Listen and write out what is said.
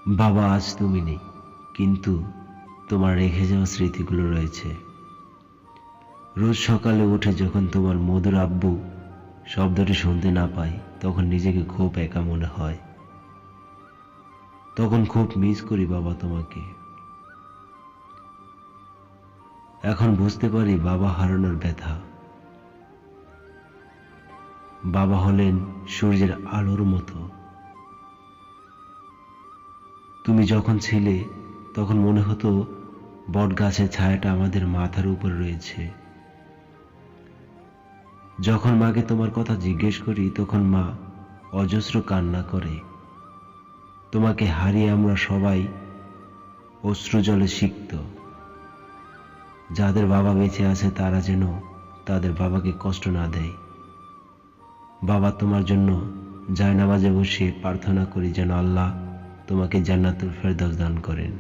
বাবা, আজ তুমি নেই, কিন্তু তোমার রেখে যাওয়া স্মৃতিগুলো রয়েছে। রোজ সকালে উঠে যখন তোমার মধুর আব্বু শব্দটি শুনতে না পাই, তখন নিজেকে খুব একা মনে হয়। তখন খুব মিস করি বাবা তোমাকে। এখন বুঝতে পারি বাবা হারানোর ব্যথা। বাবা হলেন সূর্যের আলোর মতো। তুমি যখন ছিলে তখন মনে হতো বট গাছের ছায়াটা আমাদের মাথার উপর রয়েছে। যখন মাকে তোমার কথা জিজ্ঞেস করি, তখন মা অজস্র কান্না করে। তোমাকে হারিয়ে আমরা সবাই অশ্রুজলে সিক্ত। যাদের বাবা বেঁচে আছে তারা যেন তাদের বাবাকে কষ্ট না দেয়। বাবা, তোমার জন্য জায়নামাজে বসে প্রার্থনা করি যেন আল্লাহ তোমাকে জান্নাতুল ফেরদাউস দান করেন।